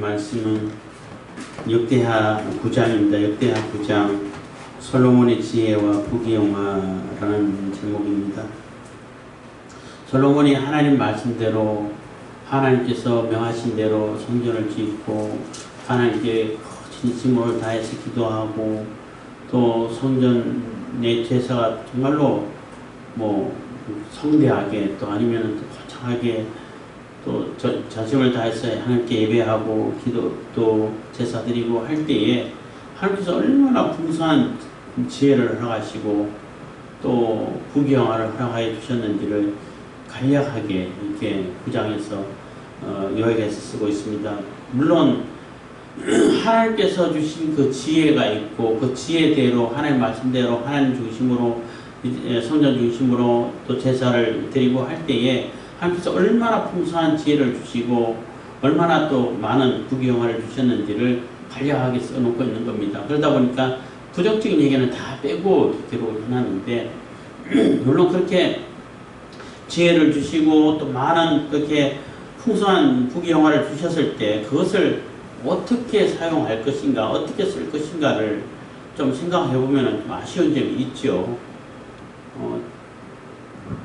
말씀은 역대하 9장입니다. 역대하 9장 솔로몬의 지혜와 부귀영화라는 제목입니다. 솔로몬이 하나님 말씀대로 하나님께서 명하신 대로 성전을 짓고 하나님께 진심을 다해서 기도하고 또 성전의 제사가 정말로 성대하게 또 아니면 또 거창하게 또 자신을 다해서 하나님께 예배하고 기도 또 제사 드리고 할 때에 하나님께서 얼마나 풍성한 지혜를 허락하시고 또 부귀영화를 허락하여 주셨는지를 간략하게 이렇게 9장에서 요약해서 쓰고 있습니다. 물론 하나님께서 주신 그 지혜가 있고 그 지혜대로 하나님 말씀대로 하나님 중심으로 성전 중심으로 또 제사를 드리고 할 때에 하나님께서 얼마나 풍성한 지혜를 주시고 얼마나 또 많은 부귀영화를 주셨는지를 간략하게 써놓고 있는 겁니다. 그러다 보니까 부정적인 얘기는 다 빼고 기록을 해놨는데 물론 그렇게 지혜를 주시고 또 많은 그렇게 풍성한 부귀영화를 주셨을 때 그것을 어떻게 사용할 것인가 어떻게 쓸 것인가를 좀 생각해 보면 좀 아쉬운 점이 있죠.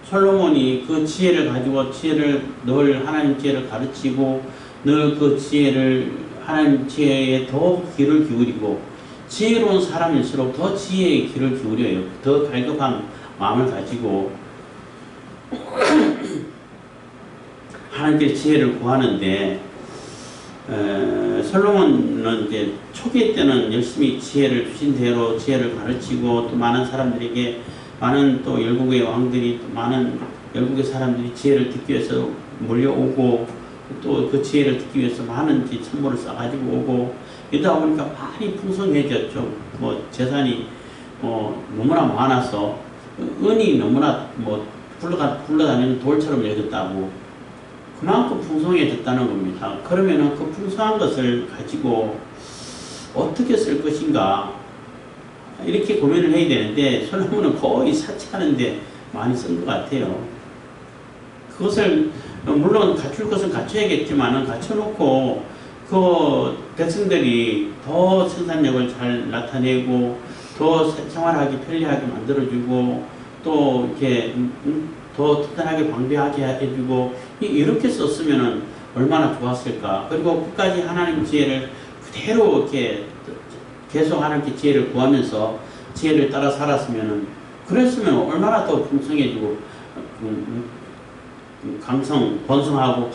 솔로몬이 그 지혜를 가지고 늘 하나님 지혜를 가르치고 늘 그 지혜를 하나님 지혜에 더 귀를 기울이고 지혜로운 사람일수록 더 지혜에 귀를 기울여요. 더 갈급한 마음을 가지고 하나님께 지혜를 구하는데 솔로몬은 이제 초기 때는 열심히 지혜를 주신 대로 지혜를 가르치고 또 많은 사람들에게 많은 또 열국의 왕들이 또 많은 열국의 사람들이 지혜를 듣기 위해서 몰려오고 또 그 지혜를 듣기 위해서 많은 선물을 싸가지고 오고 이러다 보니까 많이 풍성해졌죠. 재산이 너무나 많아서 은이 너무나 굴러다니는 돌처럼 여겼다고 그만큼 풍성해졌다는 겁니다. 그러면은 그 풍성한 것을 가지고 어떻게 쓸 것인가 이렇게 고민을 해야 되는데 솔로몬은 거의 사치하는데 많이 쓴 것 같아요. 그것을 물론 갖출 것은 갖춰야겠지만 갖춰놓고 그 백성들이 더 생산력을 잘 나타내고 더 생활하기 편리하게 만들어주고 또 이렇게 더 튼튼하게 방비하게 해주고 이렇게 썼으면 얼마나 좋았을까. 그리고 끝까지 하나님 지혜를 그대로 이렇게 계속 하나님께 지혜를 구하면서 지혜를 따라 살았으면 그랬으면 얼마나 더 풍성해지고 번성하고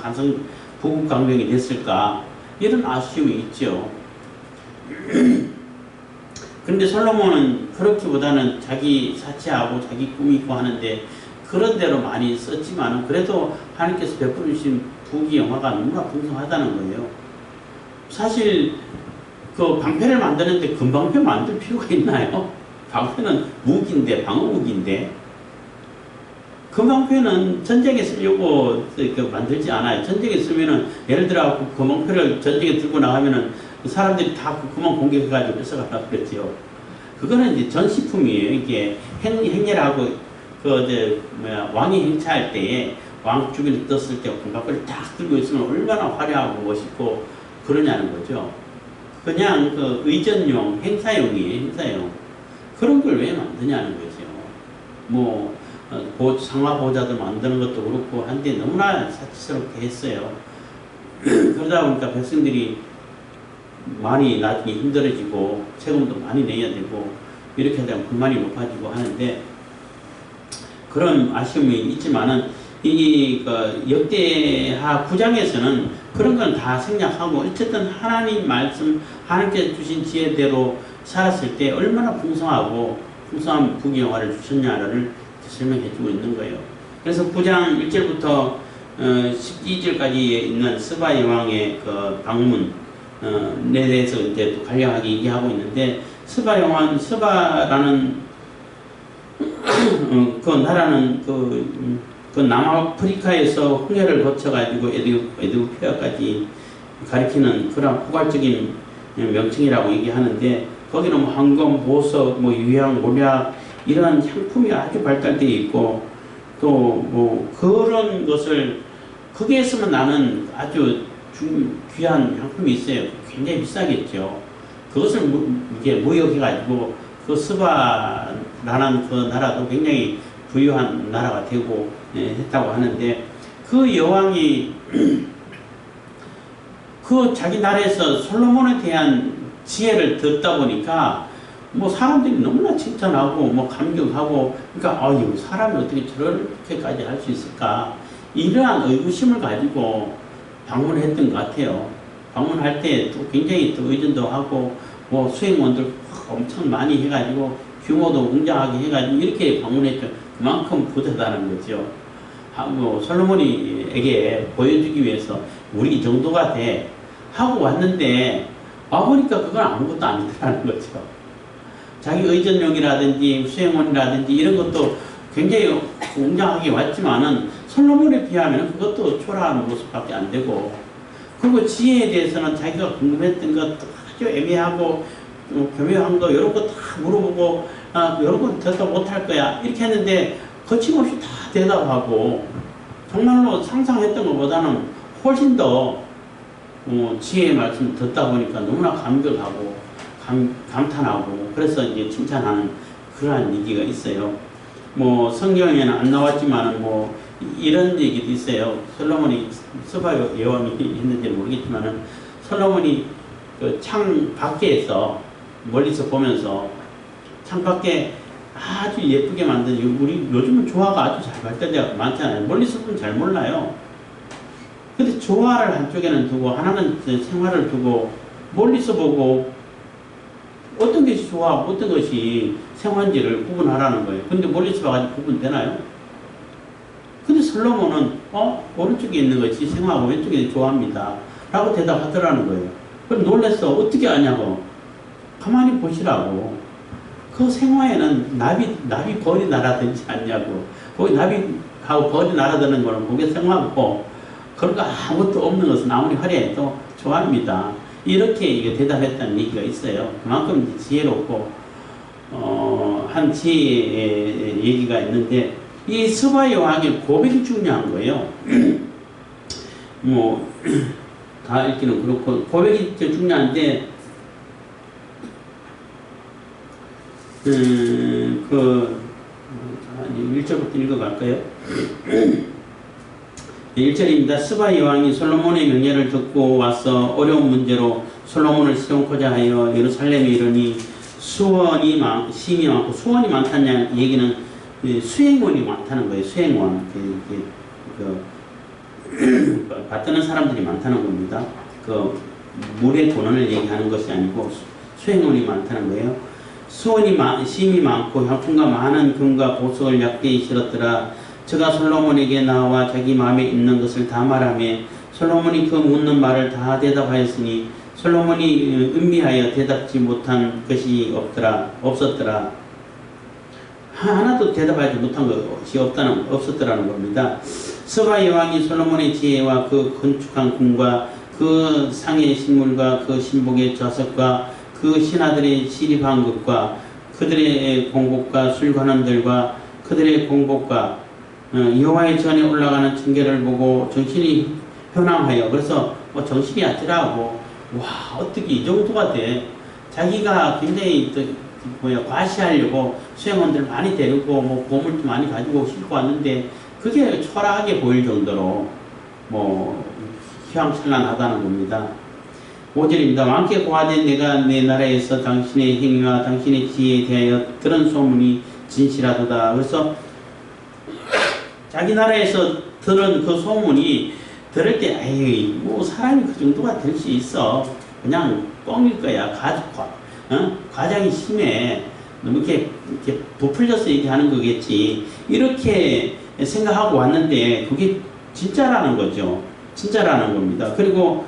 부국강병이 됐을까 이런 아쉬움이 있죠. 그런데 솔로몬은 그렇기보다는 자기 사치하고 자기 꾸미고 하는데 그런 대로 많이 썼지만 그래도 하나님께서 베풀어 주신 부귀영화가 너무나 풍성하다는 거예요. 사실 그 방패를 만드는데 금방패 만들 필요가 있나요? 방패는 무기인데 방어무기인데 금방패는 전쟁에 쓰려고 만들지 않아요. 전쟁에 쓰면은 예를 들어 금방패를 전쟁에 들고 나가면은 사람들이 다 금방 공격해가지고 뺏어가려고 그랬죠. 그거는 이제 전시품이에요. 이게 행렬하고 왕이 행차할 때에 왕 주변에 떴을 때 금방패를 딱 들고 있으면 얼마나 화려하고 멋있고 그러냐는 거죠. 그냥 그 의전용 행사용이에요. 행사용. 그런 걸 왜 만드냐는 거죠. 상하보좌도 만드는 것도 그렇고 한데 너무나 사치스럽게 했어요. 그러다 보니까 백성들이 많이 나중에 힘들어지고 세금도 많이 내야 되고 이렇게 되면 불만이 높아지고 하는데 그런 아쉬움이 있지만은 이 역대하 9장에서는 그런 건 다 생략하고 어쨌든 하나님 말씀 하나님께서 주신 지혜대로 살았을 때 얼마나 풍성하고 풍성한 부귀영화를 주셨냐를 설명해주고 있는 거예요. 그래서 9장 1절부터 12절까지 있는 스바 여왕의 그 방문에 대해서 이제 또 간략하게 얘기하고 있는데 스바라는 그 나라는 그 남아프리카에서 홍해를 거쳐가지고 에티오피아까지 가리키는 그런 포괄적인 명칭이라고 얘기하는데 거기는 황금, 보석, 유향, 몰약 이런 향품이 아주 발달되어 있고 또 그런 것을 거기에서만 나는 아주 귀한 상품이 있어요. 굉장히 비싸겠죠. 그것을 이게 무역해가지고 그 스바라는 그 나라도 굉장히 부유한 나라가 되고 했다고 하는데 그 여왕이 그 자기 나라에서 솔로몬에 대한 지혜를 듣다 보니까 뭐 사람들이 너무나 칭찬하고 뭐 감격하고 그러니까 아유 사람이 어떻게 저렇게까지 할 수 있을까 이러한 의구심을 가지고 방문을 했던 것 같아요. 방문할 때 또 굉장히 또 의존도 하고 뭐 수행원들 엄청 많이 해가지고 규모도 웅장하게 해가지고 이렇게 방문했죠. 그만큼 부자다는 거죠. 뭐 솔로몬에게 보여주기 위해서 우리 이 정도가 돼 하고 왔는데 와보니까 그건 아무것도 아니더라는 거죠. 자기 의전력이라든지 수행원이라든지 이런 것도 굉장히 웅장하게 왔지만은 솔로몬에 비하면 그것도 초라한 모습밖에 안 되고 그리고 지혜에 대해서는 자기가 궁금했던 것도 아주 애매하고 교묘한 거 이런 거 다 물어보고 이런 건 대답 못할 거야 이렇게 했는데 거침없이 다 대답하고 정말로 상상했던 것보다는 훨씬 더 지혜의 말씀을 듣다 보니까 너무나 감격하고 감탄하고 그래서 이제 칭찬하는 그러한 얘기가 있어요. 뭐 성경에는 안 나왔지만 뭐 이런 얘기도 있어요. 솔로몬이 스바 여왕이 했는지 모르겠지만은 솔로몬이 그 창 밖에서 멀리서 보면서 창 밖에 아주 예쁘게 만든 우리 요즘은 조화가 아주 잘 발달되어 많잖아요. 멀리서 보면 잘 몰라요. 근데 조화를 한쪽에는 두고 하나는 생활을 두고 멀리서 보고 어떤 것이 조화하고 어떤 것이 생활인지를 구분하라는 거예요. 근데 멀리서 봐가지고 구분되나요? 근데 솔로몬은 오른쪽에 있는 것이 생화하고 왼쪽에 있는 조화입니다 라고 대답하더라는 거예요. 그럼 놀랬어. 어떻게 아냐고. 가만히 보시라고. 그 생화에는 나비 벌이 날아들지 않냐고. 거기 나비하고 벌이 날아드는 거는 그게 생화고 그런 거 아무것도 없는 것은 아무리 화려해도 조화입니다. 이렇게 이게 대답했다는 얘기가 있어요. 그만큼 지혜롭고 한 지혜의 얘기가 있는데 이 스바 여왕의 고백이 중요한 거예요. 뭐 다 읽기는 그렇고 고백이 중요한데 그 1절부터 읽어갈까요? 1절입니다. 스바 여왕이 솔로몬의 명예를 듣고 와서 어려운 문제로 솔로몬을 세우고자 하여 예루살렘에 이르니 심이 많고 수원이 많다는 얘기는 수행원이 많다는 거예요. 수행원 받드는 사람들이 많다는 겁니다. 그 물의 돈을 얘기하는 것이 아니고 수행원이 많다는 거예요. 심이 많고 향품과 많은 금과 보석을 약대히 실었더라. 저가 솔로몬에게 나와 자기 마음에 있는 것을 다 말하며 솔로몬이 그 묻는 말을 다 대답하였으니 솔로몬이 음미하여 대답지 못한 것이 없었더라. 하나도 대답하지 못한 것이 없었더라는 겁니다. 스바 여왕이 솔로몬의 지혜와 그 건축한 궁과 그 상의 식물과 그 신복의 좌석과 그 신하들의 시립한 것과 그들의 공곡과 술관원들과 그들의 공곡과 여호와의 전에 올라가는 층계를 보고 정신이 현황하여 그래서 정신이 아찔하고 와 어떻게 이 정도가 돼 자기가 굉장히 과시하려고 수행원들 많이 데리고 뭐 보물도 많이 가지고 싣고 왔는데 그게 초라하게 보일 정도로 뭐 휘황찬란하다는 겁니다. 5절입니다. 왕께 고하되 내가 내 나라에서 당신의 행위와 당신의 지혜에 대하여 들은 소문이 진실하도다. 그래서 자기 나라에서 들은 그 소문이 들을 때 에이 뭐 사람이 그 정도가 될 수 있어. 그냥 뻥일 거야. 과장이 심해. 너무 이렇게 부풀려서 얘기하는 거겠지. 이렇게 생각하고 왔는데 그게 진짜라는 거죠. 진짜라는 겁니다. 그리고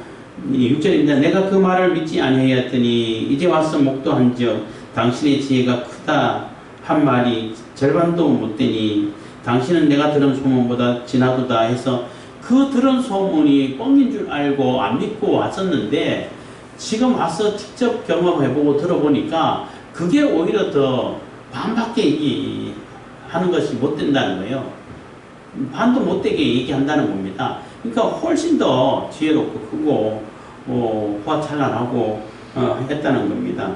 6절입니다. 내가 그 말을 믿지 아니하였더니 이제 와서 목도한즉 당신의 지혜가 크다 한 말이 절반도 못 되니 당신은 내가 들은 소문보다 진하도다 해서 그 들은 소문이 뻥인 줄 알고 안 믿고 왔었는데 지금 와서 직접 경험해보고 들어보니까 그게 오히려 더 반밖에 얘기하는 것이 못 된다는 거예요. 반도 못되게 얘기한다는 겁니다. 그러니까 훨씬 더 지혜롭고 크고 호화찬란하고 했다는 겁니다.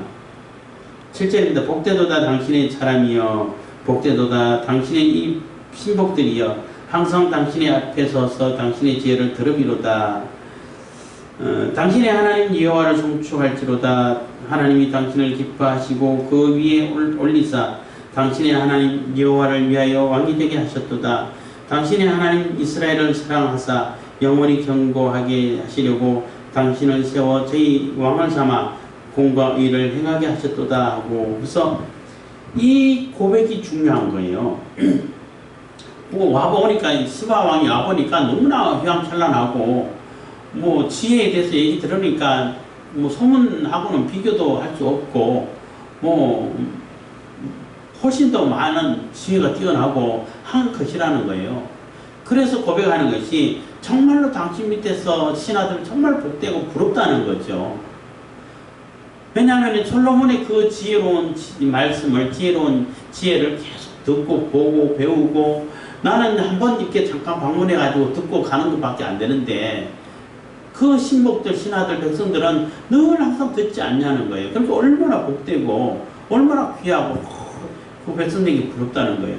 7절입니다. 복되도다 당신의 사람이여, 복되도다 당신의 이 신복들이여, 항상 당신의 앞에 서서 당신의 지혜를 들으리로다. 당신의 하나님 여호와를 송축할지로다. 하나님이 당신을 기뻐하시고 그 위에 올리사 당신의 하나님 여호와를 위하여 왕이 되게 하셨도다. 당신의 하나님 이스라엘을 사랑하사 영원히 경고하게 하시려고 당신을 세워 저희 왕을 삼아 공과 의를 행하게 하셨도다 하고, 그래서 이 고백이 중요한 거예요. 와보니까 스바 왕이 와보니까 너무나 휘황찬란하고 지혜에 대해서 얘기 들으니까 소문하고는 비교도 할 수 없고 훨씬 더 많은 지혜가 뛰어나고 한 것이라는 거예요. 그래서 고백하는 것이 정말로 당신 밑에서 신하들 정말 복되고 부럽다는 거죠. 왜냐하면 솔로몬의 그 지혜로운 말씀을, 지혜로운 지혜를 계속 듣고 보고 배우고, 나는 한번 이렇게 잠깐 방문해가지고 듣고 가는 것밖에 안 되는데 그 신복들, 신하들, 백성들은 늘 항상 듣지 않냐는 거예요. 그러니까 얼마나 복되고 얼마나 귀하고 그 백성들에게 부럽다는 거예요.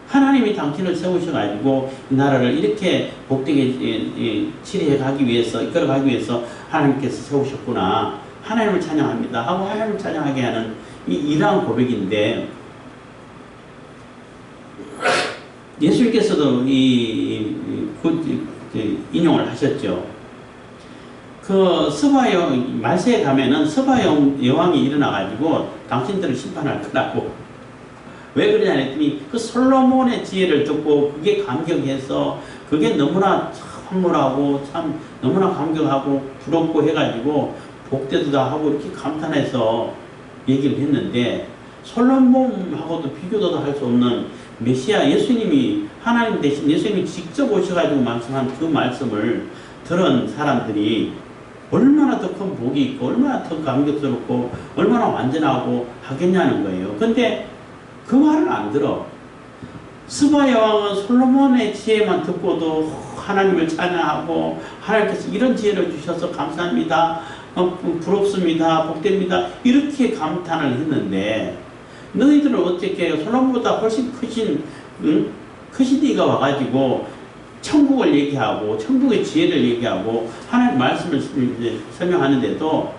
하나님이 당신을 세우셔가지고 이 나라를 이렇게 복되게 치리해 가기 위해서, 이끌어 가기 위해서 하나님께서 세우셨구나, 하나님을 찬양합니다 하고 하나님을 찬양하게 하는 이러한 고백인데, 예수님께서도 인용을 하셨죠. 그 말세에 가면은 스바 여왕이 일어나가지고 당신들을 심판할 거라고. 왜 그러냐 했더니 그 솔로몬의 지혜를 듣고 그게 감격해서 그게 너무나 황홀하고 참 너무나 감격하고 부럽고 해가지고 복되도다 하고 이렇게 감탄해서 얘기를 했는데, 솔로몬하고도 비교도 할 수 없는 메시아 예수님이, 하나님 대신 예수님이 직접 오셔가지고 말씀한 그 말씀을 들은 사람들이 얼마나 더 큰 복이 있고 얼마나 더 감격스럽고 얼마나 완전하고 하겠냐는 거예요. 근데 그 말을 안 들어. 스바 여왕은 솔로몬의 지혜만 듣고도 하나님을 찬양하고 하나님께서 이런 지혜를 주셔서 감사합니다, 부럽습니다, 복됩니다 이렇게 감탄을 했는데, 너희들은 어떻게 솔로몬보다 훨씬 크신 이가 와가지고 천국을 얘기하고 천국의 지혜를 얘기하고 하나님 말씀을 이제 설명하는데도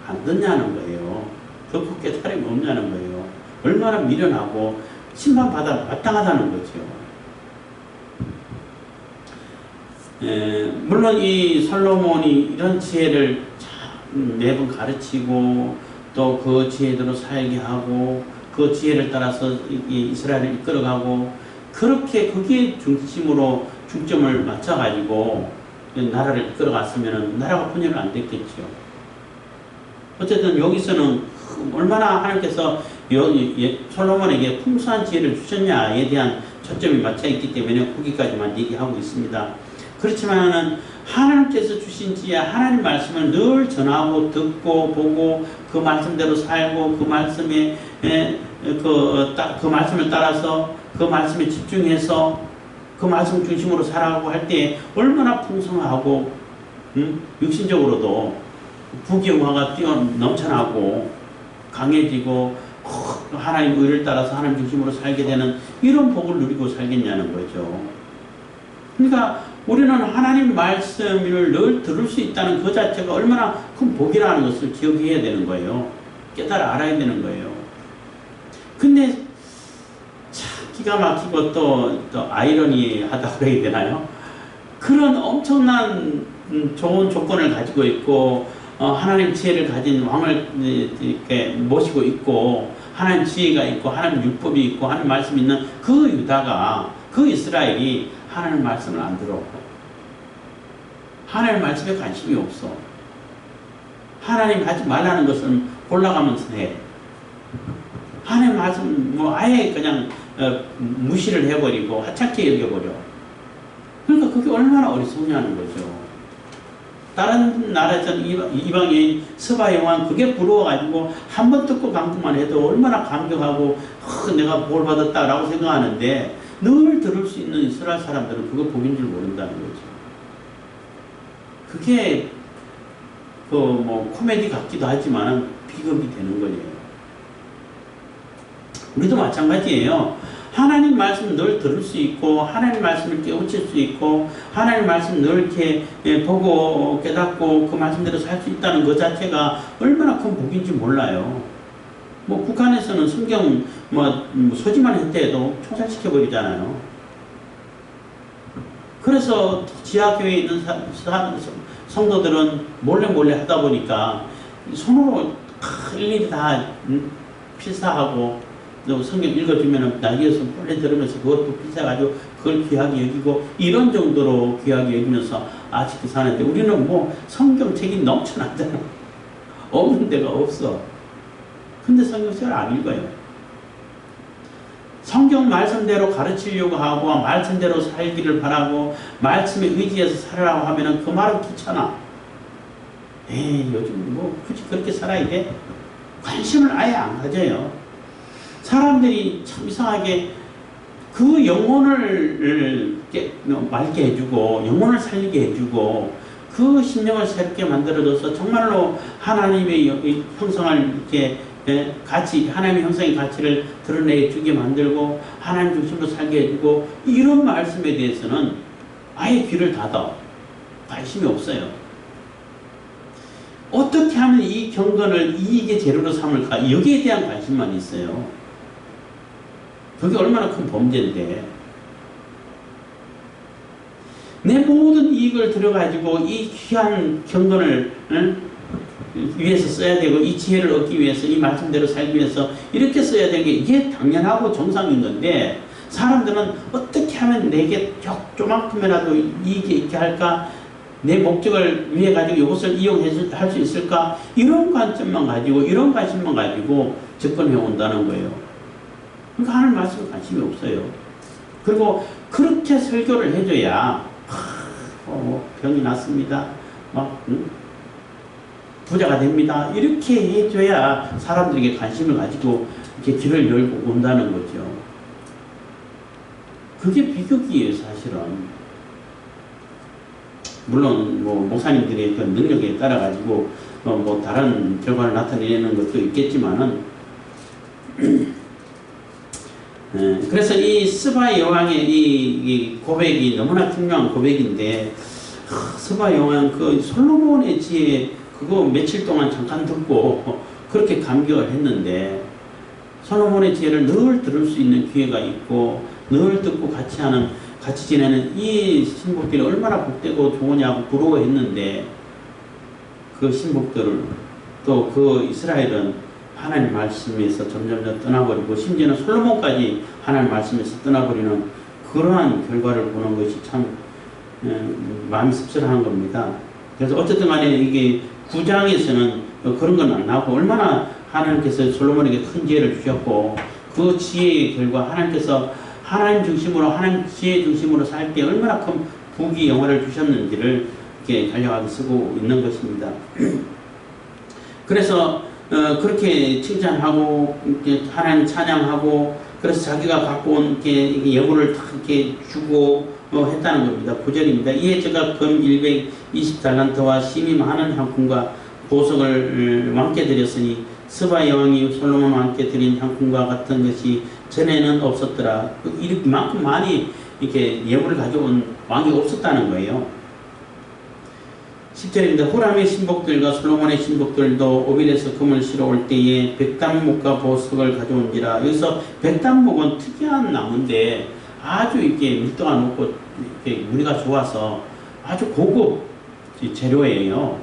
안 듣냐는 거예요. 듣고 깨달음이 없냐는 거예요. 얼마나 미련하고 심판받아 마땅하다는 거죠. 물론 이 솔로몬이 이런 지혜를 매번 가르치고 또 그 지혜대로 살게 하고 그 지혜를 따라서 이스라엘을 이끌어가고, 그렇게 그게 중심으로 중점을 맞춰가지고 나라를 이끌어갔으면 나라가 분열은 안 됐겠죠. 어쨌든 여기서는 얼마나 하나님께서 솔로몬에게 풍성한 지혜를 주셨냐에 대한 초점이 맞춰 있기 때문에 거기까지만 얘기하고 있습니다. 그렇지만은 하나님께서 주신 지혜, 하나님 말씀을 늘 전하고 듣고 보고 그 말씀대로 살고 그 말씀에 그 말씀을 따라서 그 말씀에 집중해서 그 말씀 중심으로 살아가고 할 때 얼마나 풍성하고 육신적으로도 부귀영화가 넘쳐나고 강해지고 하나님 의를 따라서 하나님 중심으로 살게 되는 이런 복을 누리고 살겠냐는 거죠. 그러니까 우리는 하나님 말씀을 늘 들을 수 있다는 그 자체가 얼마나 큰 복이라는 것을 기억해야 되는 거예요. 깨달아 알아야 되는 거예요. 근데 참 기가 막히고 또 아이러니하다고 그래야 되나요? 그런 엄청난 좋은 조건을 가지고 있고 하나님 지혜를 가진 왕을 이렇게 모시고 있고 하나님 지혜가 있고 하나님 율법이 있고 하나님 말씀이 있는 그 유다가, 그 이스라엘이 하나님 말씀을 안 들어. 하나님 말씀에 관심이 없어. 하나님 하지 말라는 것을 골라가면서 해. 하나님 말씀 아예 그냥 무시를 해버리고 하찮게 여겨버려. 그러니까 그게 얼마나 어리석냐는 거죠. 다른 나라에서는 이방인 스바 여왕 그게 부러워가지고 한 번 듣고 감동만 해도 얼마나 감격하고 내가 뭘 받았다라고 생각하는데, 늘 들을 수 있는 이스라엘 사람들은 그거 복인 줄 모른다는 거죠. 그게 뭐 코미디 같기도 하지만 비극이 되는 거예요. 우리도 마찬가지예요. 하나님 말씀 늘 들을 수 있고 하나님 말씀을 깨우칠 수 있고 하나님 말씀 늘 이렇게 보고 깨닫고 그 말씀대로 살 수 있다는 것 자체가 얼마나 큰 복인지 몰라요. 뭐 북한에서는 성경 뭐 소지만 했대도 총살시켜 버리잖아요. 그래서 지하교회에 있는 성도들은 몰래 하다 보니까 손으로 일일이 다 필사하고 또 성경 읽어주면 나이에서 몰래 들으면서 그것도 필사가지고 그걸 귀하게 여기고 이런 정도로 귀하게 여기면서 아직도 사는데 우리는 뭐 성경책이 넘쳐나잖아. 없는 데가 없어. 근데 성경책을 안 읽어요. 성경 말씀대로 가르치려고 하고 말씀대로 살기를 바라고 말씀에 의지해서 살으라고 하면은 그 말은 귀찮아. 에이 요즘 뭐 굳이 그렇게 살아야 돼? 관심을 아예 안 가져요. 사람들이 참 이상하게 그 영혼을 맑게 해주고 영혼을 살리게 해주고 그 심령을 새롭게 만들어줘서 정말로 하나님의 형성을 이렇게 가치, 하나님의 형성의 가치를 드러내주게 만들고 하나님 중심으로 살게 해주고 이런 말씀에 대해서는 아예 귀를 닫아 관심이 없어요. 어떻게 하면 이 경건을 이익의 재료로 삼을까 여기에 대한 관심만 있어요. 그게 얼마나 큰 범죄인데 내 모든 이익을 들여가지고 이 귀한 경건을 위해서 써야 되고 이 지혜를 얻기 위해서 이 말씀대로 살기 위해서 이렇게 써야 되는 게 이게 당연하고 정상인 건데 사람들은 어떻게 하면 내게 조만큼이라도 이익이 있게 할까 내 목적을 위해 가지고 이것을 이용할 수 있을까 이런 관점만 가지고 이런 관심만 가지고 접근해 온다는 거예요. 그러니까 하나님 말씀에 관심이 없어요. 그리고 그렇게 설교를 해줘야 병이 났습니다. 부자가 됩니다. 이렇게 해줘야 사람들에게 관심을 가지고 이렇게 길을 열고 온다는 거죠. 그게 비극이에요, 사실은. 물론 뭐 목사님들의 그 능력에 따라 가지고 뭐 다른 결과를 나타내는 것도 있겠지만은. 그래서 이 스바 여왕의 이 고백이 너무나 중요한 고백인데 스바 여왕 그 솔로몬의 지혜 그거 며칠 동안 잠깐 듣고 그렇게 감격을 했는데 솔로몬의 지혜를 늘 들을 수 있는 기회가 있고 늘 듣고 같이 지내는 이 신복들이 얼마나 복되고 좋으냐고 부러워했는데 그 신복들을 또 그 이스라엘은 하나님 말씀에서 점점 떠나버리고 심지어는 솔로몬까지 하나님 말씀에서 떠나버리는 그러한 결과를 보는 것이 참 마음이 씁쓸한 겁니다. 그래서 어쨌든 간에 이게 9장에서는 그런 건 안 나오고 얼마나 하나님께서 솔로몬에게 큰 지혜를 주셨고 그 지혜의 결과 하나님께서 하나님 중심으로 하나님 지혜 중심으로 살 때 얼마나 큰 부귀 영화를 주셨는지를 이렇게 간략하게 쓰고 있는 것입니다. 그래서 그렇게 칭찬하고 하나님 찬양하고 그래서 자기가 갖고 온 예물을 다 이렇게 주고 했다는 겁니다. 9절입니다. 이에 제가 금 120달란트와 심히 많은 향품과 보석을 왕께 드렸으니 스바 여왕이 솔로몬 왕께 드린 향품과 같은 것이 전에는 없었더라. 이만큼 많이 이렇게 예물을 가져온 왕이 없었다는 거예요. 10절입니다. 후람의 신복들과 솔로몬의 신복들도 오빌에서 금을 실어 올 때에 백단목과 보석을 가져온지라. 여기서 백단목은 특이한 나무인데 아주 이렇게 밀도가 높고 이렇게 무늬가 좋아서 아주 고급 재료예요.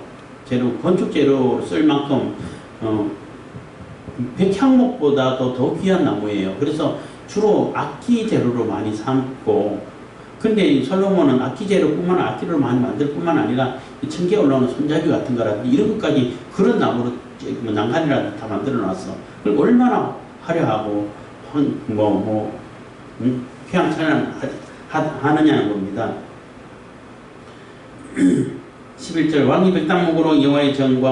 건축 재료로 쓸 만큼 백향목보다도 더 귀한 나무예요. 그래서 주로 악기 재료로 많이 삼고 근데 솔로몬은 악기 재료뿐만 악기를 많이 만들 뿐만 아니라 천개 올라오는 손잡이 같은 거라든지 이런 것까지 그런 나무로 난간이라도 다 만들어 놨어. 그걸 얼마나 화려하고 휘황찬란하느냐는 겁니다. 11절 왕이 백단목으로 여호와의 전과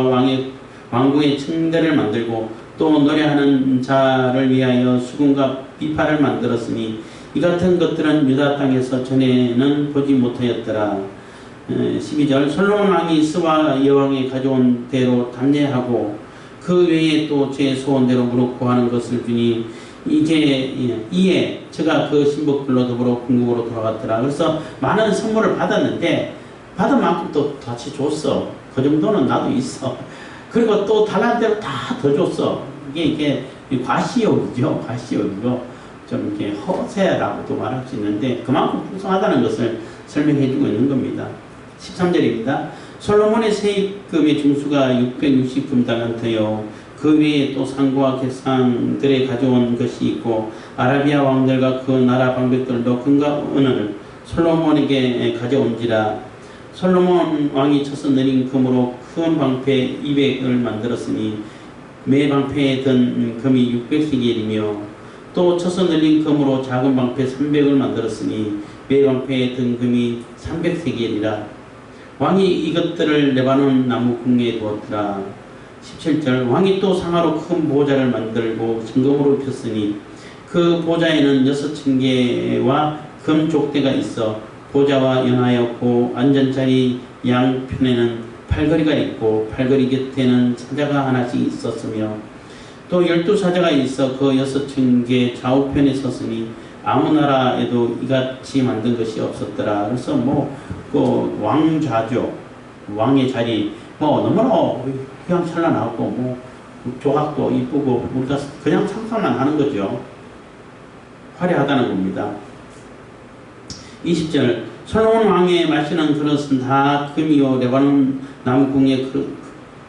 왕궁의 층대를 만들고 또 노래하는 자를 위하여 수금과 비파를 만들었으니 이 같은 것들은 유다 땅에서 전에는 보지 못하였더라. 12절 솔로몬 왕이 스바 여왕이 가져온 대로 담례하고 그 외에 또 제 소원대로 무릎 구하는 것을 주니 이에 제가 그 신복들로 더불어 궁국으로 돌아갔더라. 그래서 많은 선물을 받았는데 받은 만큼 또 같이 줬어. 그 정도는 나도 있어. 그리고 또 달란 대로 다 더 줬어. 이게 과시욕이죠. 과시욕이고 좀 이렇게 허세라고도 말할 수 있는데 그만큼 풍성하다는 것을 설명해 주고 있는 겁니다. 13절입니다. 솔로몬의 세입금의 중수가 660금달란트요. 그 외에 또 상고와 객상들에 가져온 것이 있고 아라비아 왕들과 그 나라 방백들도 금과 은을 솔로몬에게 가져온지라. 솔로몬 왕이 쳐서 내린 금으로 큰 방패 200을 만들었으니 매 방패에 든 금이 600세겔이며 또 쳐서 내린 금으로 작은 방패 300을 만들었으니 매 방패에 든 금이 300세겔이라. 왕이 이것들을 레바논 나무 궁에 두었더라. 17절 왕이 또 상하로 큰 보좌를 만들고 정금으로 폈으니 그 보좌에는 6층계와 금 족대가 있어 보좌와 연하였고 안전자리 양편에는 팔걸이가 있고 팔걸이 곁에는 사자가 하나씩 있었으며 또 12사자가 있어 그 6층계 좌우편에 섰으니 아무 나라에도 이같이 만든 것이 없었더라. 그래서 그 왕좌죠. 왕의 자리 너무나 휘황찬란하고 조각도 이쁘고 우리가 그냥 상상만 하는 거죠. 화려하다는 겁니다. 20절 솔로몬 왕의 마시는 그릇은 다 금이요 레바논 나무궁의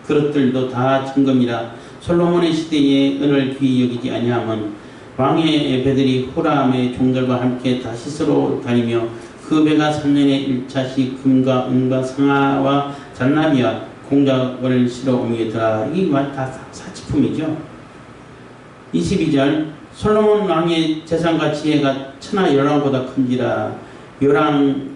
그릇들도 다 정금이라. 솔로몬의 시대에 은을 귀히 여기지 아니함은 왕의 배들이 후람의 종들과 함께 다시스로 다니며 그 배가 3년에 1차씩 금과 은과 상아와 잔나비와 공작을 실어 옮기더라. 이게 다 사치품이죠. 22절 솔로몬 왕의 재산과 지혜가 천하 열왕보다 큰지라.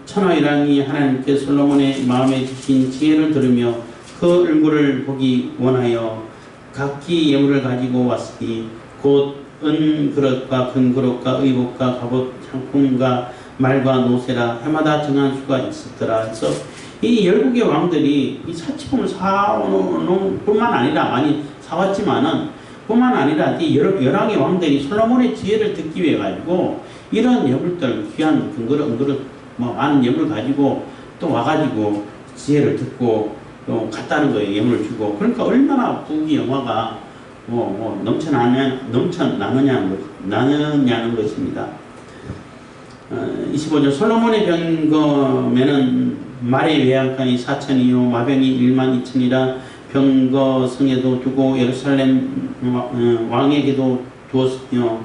천하 열왕이 하나님께 솔로몬의 마음에 주신 지혜를 들으며 그 얼굴을 보기 원하여 각기 예물을 가지고 왔으니 곧 은 그릇과 금 그릇과 의복과 갑옷 상품과 말과 노새라. 해마다 정한 수가 있었더라. 그래서 이 열국의 왕들이 이 사치품을 사오는 뿐만 아니라 많이 사왔지만은 뿐만 아니라 이 열왕의 왕들이 솔로몬의 지혜를 듣기 위해 가지고 이런 예물들 귀한 금그릇 은그릇 많은 예물 가지고 또 와가지고 지혜를 듣고 또 갔다는 거예요. 예물을 주고. 그러니까 얼마나 부귀 영화가 나느냐는 것입니다. 25절 솔로몬의 병검에는 말의 외양간이 4천이요 마병이 1만 2천이라. 병거성에도 두고 예루살렘 왕에게도 두었으며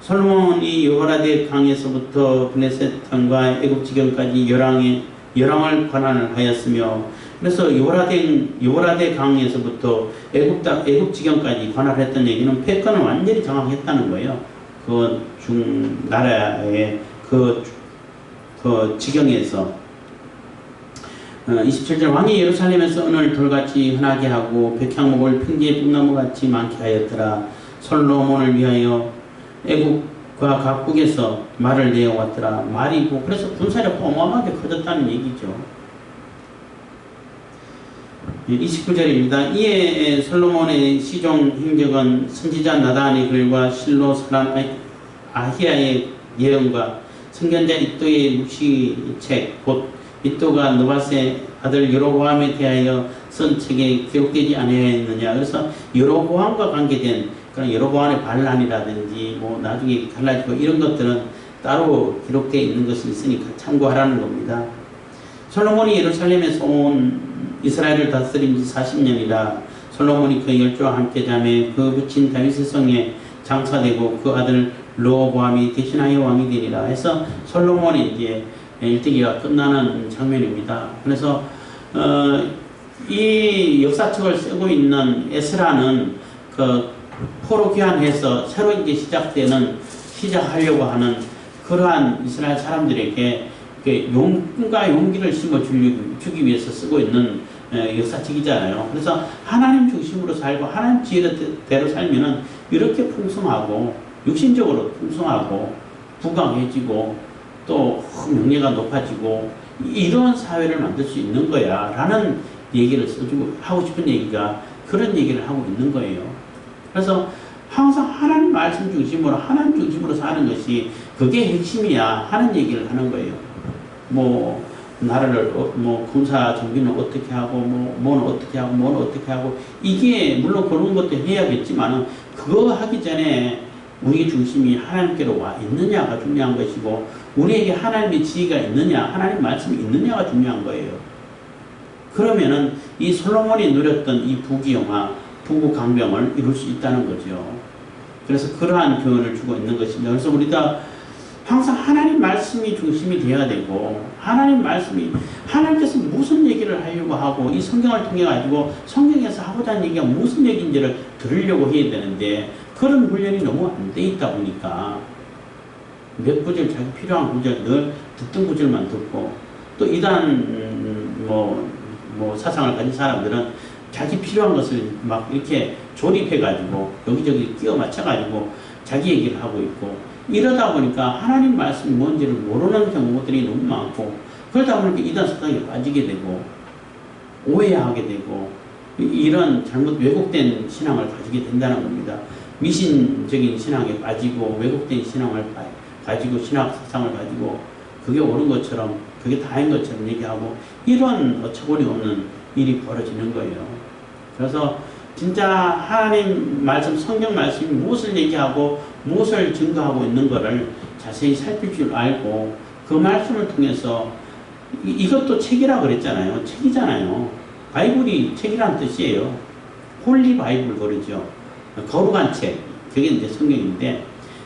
솔로몬이 여호라데 강에서부터 블레셋 강과 애굽 지경까지 열왕을 관할을 하였으며 그래서 여호라데 강에서부터 애굽 지경까지 관할했던 얘기는 패권을 완전히 장악했다는 거예요. 그 나라의 그 지경에서. 27절 왕이 예루살렘에서 은을 돌같이 흔하게 하고 백향목을 평지에 뿔나무같이 많게 하였더라. 솔로몬을 위하여 애국과 각국에서 말을 내어왔더라. 말이고 그래서 군사력이 어마어마하게 커졌다는 얘기죠. 29절입니다. 이에 솔로몬의 시종 행적은 선지자 나단의 글과 실로 사람 아히야의 예언과 선견자 이또의 묵시책 곧 이또가 느밧의 아들 여로보암에 대하여 쓴 책에 기록되지 아니하였느냐. 그래서 여로보암과 관계된 그런 여로보암의 반란이라든지 나중에 갈라지고 이런 것들은 따로 기록되어 있는 것이 있으니까 참고하라는 겁니다. 솔로몬이 예루살렘에서 온 이스라엘을 다스린 지 40년이라. 솔로몬이 그 열조와 함께 잠에 그 부친 다윗의 성에 장사되고 그 아들 르호보암이 대신하여 왕이 되리라 해서 솔로몬이 이제 일대기가 끝나는 장면입니다. 그래서 이 역사책을 쓰고 있는 에스라는 그 포로 귀환해서 새로 이제 시작하려고 하는 그러한 이스라엘 사람들에게 꿈과 용기를 심어주기 위해서 쓰고 있는 역사책이잖아요. 그래서 하나님 중심으로 살고 하나님 지혜대로 살면은 이렇게 풍성하고 육신적으로 풍성하고 부강해지고 또 명예가 높아지고 이런 사회를 만들 수 있는 거야 라는 얘기를 써주고 하고 싶은 얘기가 그런 얘기를 하고 있는 거예요. 그래서 항상 하나님 말씀 중심으로 하나님 중심으로 사는 것이 그게 핵심이야 하는 얘기를 하는 거예요. 뭐 나라를 뭐 군사 정비는 어떻게 하고 뭐는 어떻게 하고 뭐는 어떻게 하고 이게 물론 그런 것도 해야겠지만은 그거 하기 전에 우리 중심이 하나님께로 와 있느냐가 중요한 것이고 우리에게 하나님의 지혜가 있느냐 하나님 말씀이 있느냐가 중요한 거예요. 그러면은 이 솔로몬이 누렸던 이 부귀영화 부귀강병을 이룰 수 있다는 거죠. 그래서 그러한 교훈을 주고 있는 것입니다. 그래서 우리가 항상 하나님 말씀이 중심이 되어야 되고 하나님 말씀이 하나님께서 무슨 얘기를 하려고 하고 이 성경을 통해 가지고 성경에서 하고자 하는 얘기가 무슨 얘기인지를 들으려고 해야 되는데 그런 훈련이 너무 안 돼 있다 보니까 몇 구절 자기 필요한 구절 늘 듣던 구절만 듣고 또 이단 사상을 가진 사람들은 자기 필요한 것을 막 이렇게 조립해 가지고 여기저기 끼워 맞춰 가지고 자기 얘기를 하고 있고 이러다 보니까 하나님 말씀이 뭔지를 모르는 경우들이 너무 많고 그러다 보니까 이단 사상에 빠지게 되고 오해하게 되고 이런 잘못 왜곡된 신앙을 가지게 된다는 겁니다. 미신적인 신앙에 빠지고 왜곡된 신앙을 가지고 신학 사상을 가지고 그게 옳은 것처럼 그게 다인 것처럼 얘기하고 이런 어처구니 없는 일이 벌어지는 거예요. 그래서 진짜 하나님 말씀 성경 말씀이 무엇을 얘기하고 무엇을 증거하고 있는 것을 자세히 살필 줄 알고 그 말씀을 통해서 이것도 책이라 그랬잖아요. 책이잖아요. 바이블이 책이라는 뜻이에요. 홀리 바이블 그러죠. 거룩한 책. 그게 이제 성경인데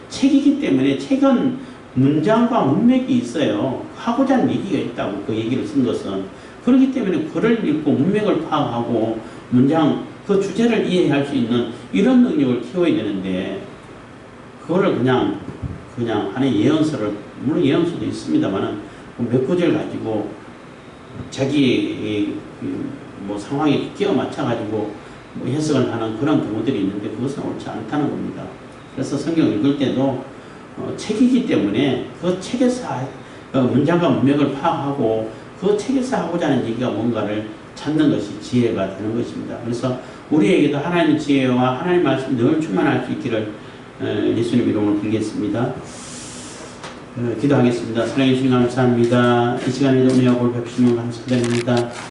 책이기 때문에 책은 문장과 문맥이 있어요. 하고자 하는 얘기가 있다고 그 얘기를 쓴 것은. 그렇기 때문에 글을 읽고 문맥을 파악하고 문장 그 주제를 이해할 수 있는 이런 능력을 키워야 되는데 그거를 그냥 하나의 예언서를 물론 예언서도 있습니다만은 몇 구절 가지고 자기 상황에 끼워 맞춰 가지고 해석을 하는 그런 경우들이 있는데 그것은 옳지 않다는 겁니다. 그래서 성경 읽을 때도 책이기 때문에 그 책에서 문장과 문맥을 파악하고 그 책에서 하고자 하는 얘기가 뭔가를 찾는 것이 지혜가 되는 것입니다. 그래서 우리에게도 하나님의 지혜와 하나님 말씀이 늘 충만할 수 있기를 예수님 이름으로 빌겠습니다. 기도하겠습니다. 사랑해 주님 감사합니다. 이 시간에도 은혜와 볼 베푸시면 감사드립니다.